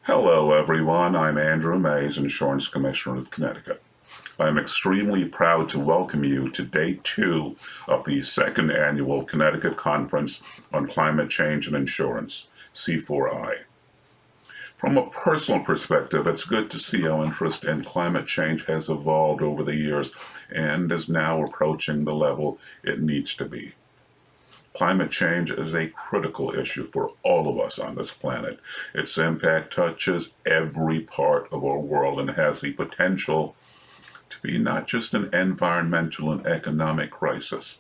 Hello everyone, I'm Andrew Mais, Insurance Commissioner of Connecticut. I'm extremely proud to welcome you to Day 2 of the second annual Connecticut Conference on Climate Change and Insurance, C4I. From a personal perspective, it's good to see how interest in climate change has evolved over the years and is now approaching the level it needs to be. Climate change is a critical issue for all of us on this planet. Its impact touches every part of our world and has the potential to be not just an environmental and economic crisis,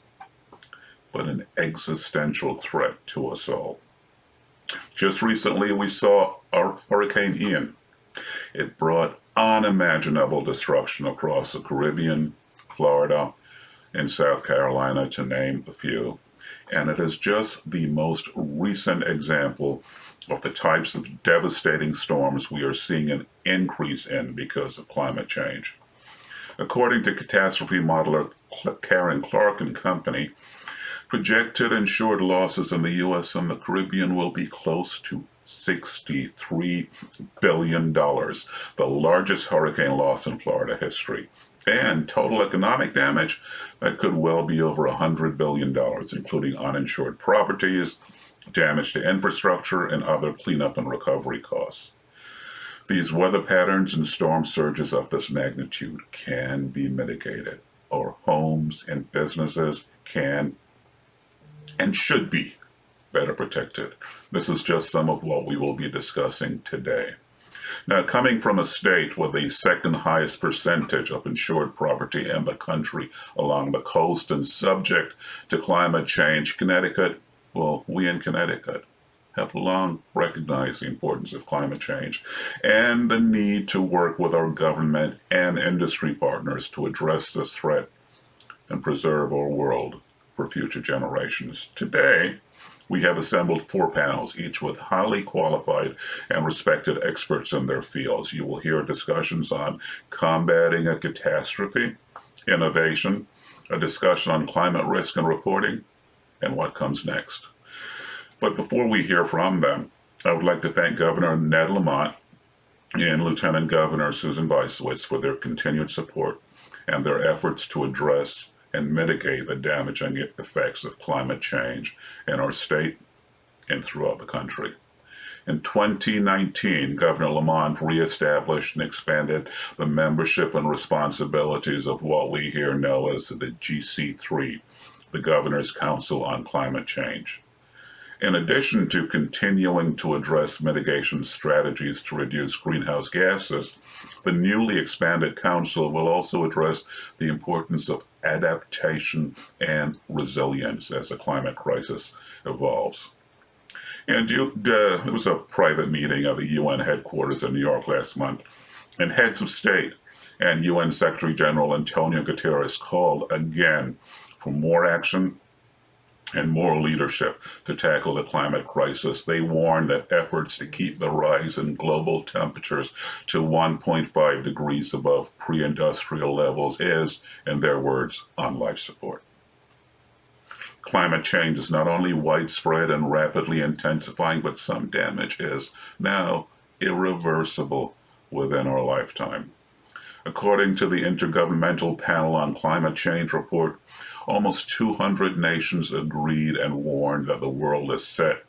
but an existential threat to us all. Just recently, we saw Hurricane Ian. It brought unimaginable destruction across the Caribbean, Florida, and South Carolina, to name a few. And it is just the most recent example of the types of devastating storms we are seeing an increase in because of climate change. According to catastrophe modeler Karen Clark and Company, projected insured losses in the U.S. and the Caribbean will be close to $63 billion, the largest hurricane loss in Florida history. And total economic damage that could well be over $100 billion, including uninsured properties, damage to infrastructure, and other cleanup and recovery costs. These weather patterns and storm surges of this magnitude can be mitigated. Our homes and businesses can and should be better protected. This is just some of what we will be discussing today. Now, coming from a state with the second highest percentage of insured property in the country along the coast and subject to climate change, Connecticut, well, we in Connecticut have long recognized the importance of climate change and the need to work with our government and industry partners to address this threat and preserve our world for future generations. Today, we have assembled 4 panels, each with highly qualified and respected experts in their fields. You will hear discussions on combating a catastrophe, innovation, a discussion on climate risk and reporting, and what comes next. But before we hear from them, I would like to thank Governor Ned Lamont and Lieutenant Governor Susan Bysiewicz for their continued support and their efforts to address and mitigate the damaging effects of climate change in our state and throughout the country. In 2019, Governor Lamont reestablished and expanded the membership and responsibilities of what we here know as the C4I, the Governor's Council on Climate Change. In addition to continuing to address mitigation strategies to reduce greenhouse gases, the newly expanded council will also address the importance of adaptation and resilience as the climate crisis evolves. And there was a private meeting at the UN headquarters in New York last month, and heads of state and UN Secretary General Antonio Guterres called again for more action and more leadership to tackle the climate crisis. They warned that efforts to keep the rise in global temperatures to 1.5 degrees above pre-industrial levels is, in their words, on life support. Climate change is not only widespread and rapidly intensifying, but some damage is now irreversible within our lifetime. According to the Intergovernmental Panel on Climate Change report, almost 200 nations agreed and warned that the world is set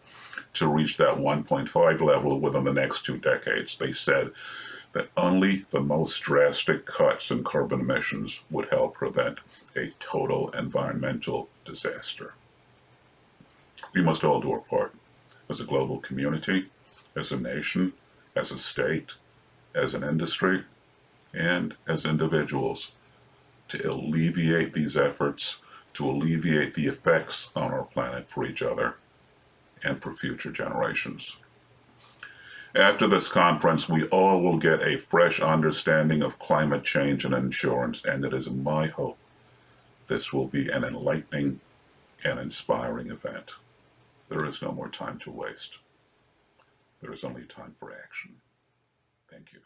to reach that 1.5 level within the next 2 decades. They said that only the most drastic cuts in carbon emissions would help prevent a total environmental disaster. We must all do our part as a global community, as a nation, as a state, as an industry, and as individuals to alleviate these efforts, to alleviate the effects on our planet for each other and for future generations. After this conference, we all will get a fresh understanding of climate change and insurance, and it is my hope this will be an enlightening and inspiring event. There is no more time to waste. There is only time for action. Thank you.